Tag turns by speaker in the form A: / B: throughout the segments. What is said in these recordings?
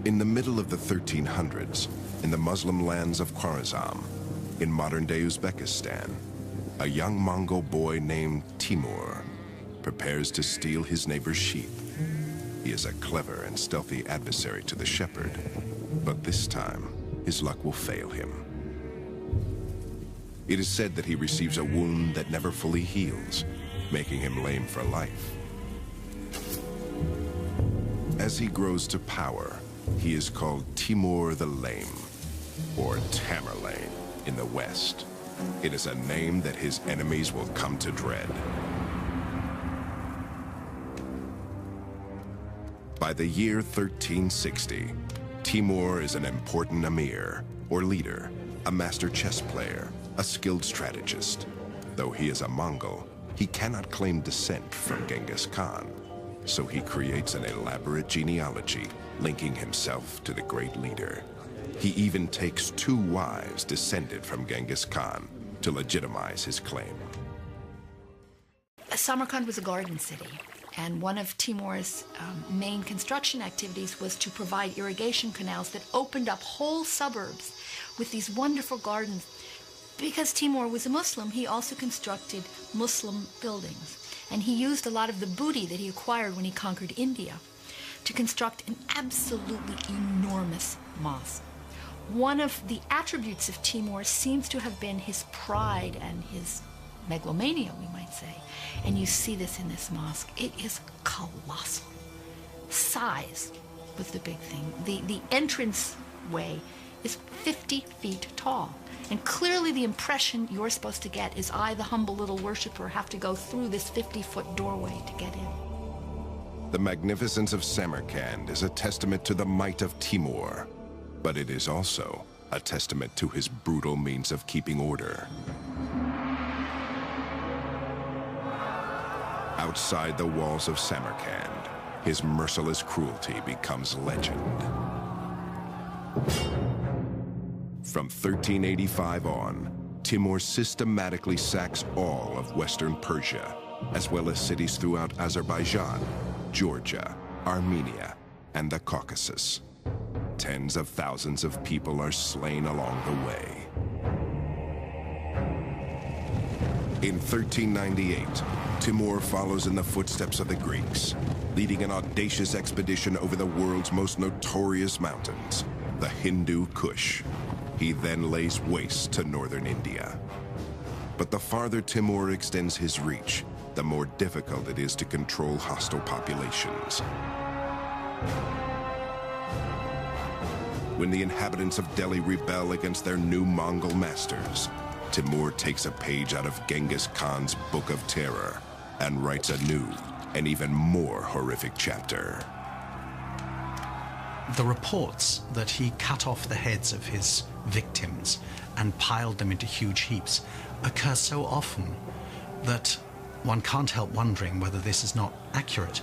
A: In the middle of the 1300s, in the Muslim lands of Khwarezm, in modern-day Uzbekistan, a young Mongol boy named Timur prepares to steal his neighbor's sheep. He is a clever and stealthy adversary to the shepherd, but this time, his luck will fail him. It is said that he receives a wound that never fully heals, making him lame for life. As he grows to power, he is called Timur the Lame, or Tamerlane in the West. It is a name that his enemies will come to dread. By the year 1360, Timur is an important Amir, or leader, a master chess player, a skilled strategist. Though he is a Mongol, he cannot claim descent from Genghis Khan, so he creates an elaborate genealogy linking himself to the great leader. He even takes 2 wives descended from Genghis Khan to legitimize his claim.
B: Samarkand was a garden city, and one of Timur's main construction activities was to provide irrigation canals that opened up whole suburbs with these wonderful gardens. Because Timur was a Muslim, he also constructed Muslim buildings, and he used a lot of the booty that he acquired when he conquered India to construct an absolutely enormous mosque. One of the attributes of Timur seems to have been his pride and his megalomania, we might say. And you see this in this mosque. It is colossal. Size was the big thing. The entrance way is 50 feet tall. And clearly the impression you're supposed to get is I, the humble little worshiper, have to go through this 50-foot doorway to get in.
A: The magnificence of Samarkand is a testament to the might of Timur, but it is also a testament to his brutal means of keeping order. Outside the walls of Samarkand, his merciless cruelty becomes legend. From 1385 on, Timur systematically sacks all of Western Persia, as well as cities throughout Azerbaijan, Georgia, Armenia, and the Caucasus. Tens of thousands of people are slain along the way. In 1398, Timur follows in the footsteps of the Greeks, leading an audacious expedition over the world's most notorious mountains, the Hindu Kush. He then lays waste to northern India. But the farther Timur extends his reach, the more difficult it is to control hostile populations. When the inhabitants of Delhi rebel against their new Mongol masters, Timur takes a page out of Genghis Khan's Book of Terror and writes a new and even more horrific chapter.
C: The reports that he cut off the heads of his victims and piled them into huge heaps occur so often that one can't help wondering whether this is not accurate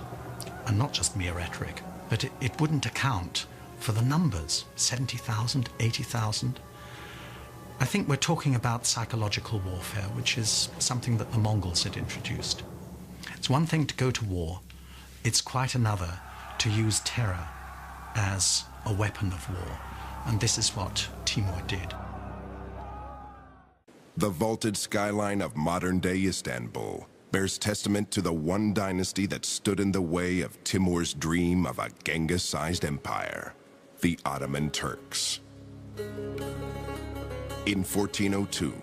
C: and not just mere rhetoric, but it wouldn't account for the numbers, 70,000, 80,000. I think we're talking about psychological warfare, which is something that the Mongols had introduced. It's one thing to go to war, it's quite another to use terror as a weapon of war, and this is what Timur did.
A: The vaulted skyline of modern-day Istanbul bears testament to the one dynasty that stood in the way of Timur's dream of a Genghis-sized empire, the Ottoman Turks. In 1402,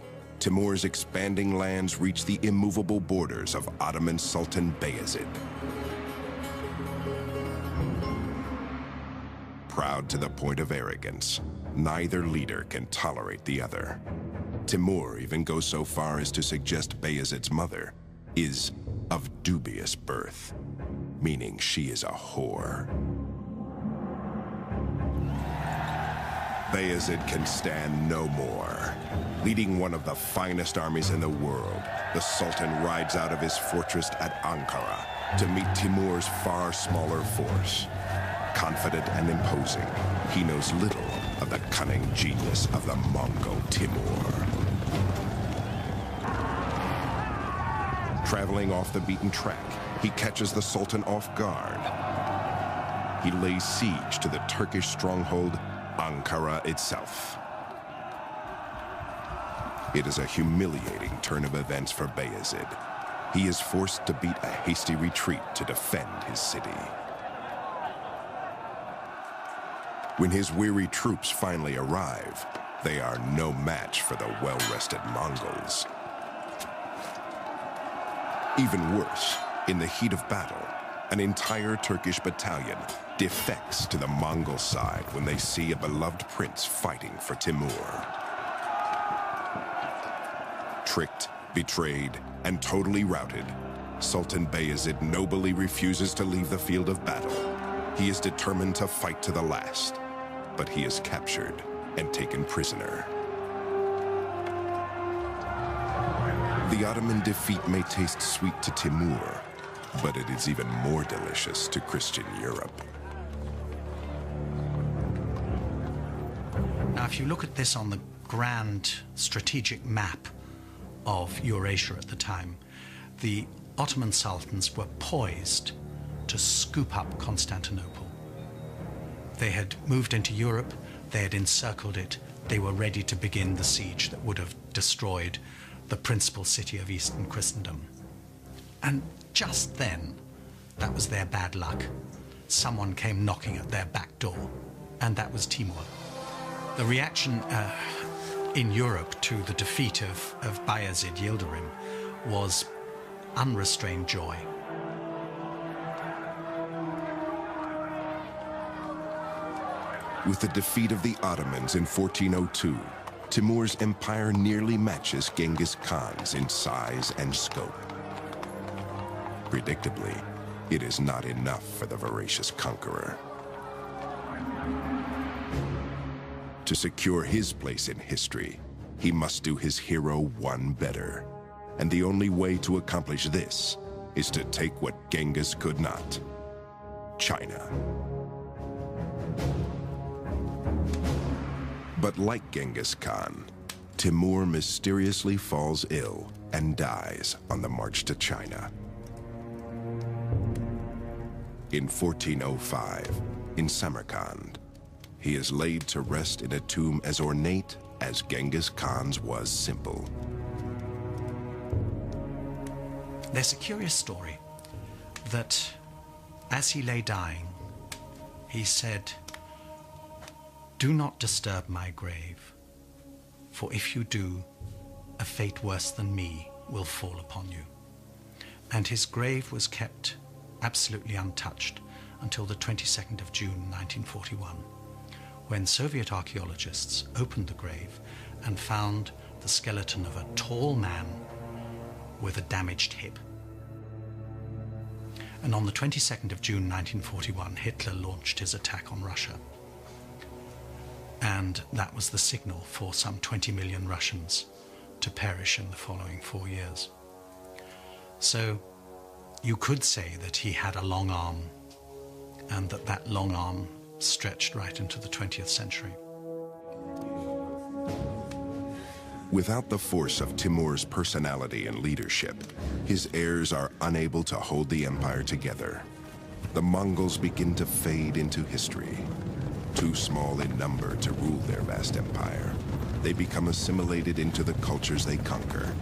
A: Timur's expanding lands reached the immovable borders of Ottoman Sultan Bayezid. Proud to the point of arrogance, neither leader can tolerate the other. Timur even goes so far as to suggest Bayezid's mother is of dubious birth, meaning she is a whore. Bayezid can stand no more. Leading one of the finest armies in the world, the Sultan rides out of his fortress at Ankara to meet Timur's far smaller force. Confident and imposing, he knows little of the cunning genius of the Mongol Timur. Traveling off the beaten track, he catches the Sultan off guard. he lays siege to the Turkish stronghold, Ankara itself. It is a humiliating turn of events for Bayezid. He is forced to beat a hasty retreat to defend his city. When his weary troops finally arrive, they are no match for the well-rested Mongols. Even worse, in the heat of battle, an entire Turkish battalion defects to the Mongol side when they see a beloved prince fighting for Timur. Tricked, betrayed, and totally routed, Sultan Bayezid nobly refuses to leave the field of battle. He is determined to fight to the last, but he is captured and taken prisoner. The Ottoman defeat may taste sweet to Timur, but it is even more delicious to Christian Europe.
C: Now, if you look at this on the grand strategic map of Eurasia at the time, the Ottoman sultans were poised to scoop up Constantinople. They had moved into Europe, they had encircled it, they were ready to begin the siege that would have destroyed the principal city of Eastern Christendom. And just then, that was their bad luck. Someone came knocking at their back door, and that was Timur. The reaction in Europe to the defeat of Bayezid Yildirim was unrestrained joy.
A: With the defeat of the Ottomans in 1402, Timur's empire nearly matches Genghis Khan's in size and scope. Predictably, it is not enough for the voracious conqueror. To secure his place in history, he must do his hero one better. And the only way to accomplish this is to take what Genghis could not: China. But like Genghis Khan, Timur mysteriously falls ill and dies on the march to China. In 1405, in Samarkand, he is laid to rest in a tomb as ornate as Genghis Khan's was simple.
C: There's a curious story that as he lay dying, he said, "Do not disturb my grave, for if you do, a fate worse than me will fall upon you." And his grave was kept absolutely untouched until the 22nd of June 1941, when Soviet archaeologists opened the grave and found the skeleton of a tall man with a damaged hip. And on the 22nd of June 1941, Hitler launched his attack on Russia. And that was the signal for some 20 million Russians to perish in the following 4 years. So you could say that he had a long arm, and that long arm stretched right into the 20th century.
A: Without the force of Timur's personality and leadership, his heirs are unable to hold the empire together. The Mongols begin to fade into history. Too small in number to rule their vast empire, they become assimilated into the cultures they conquer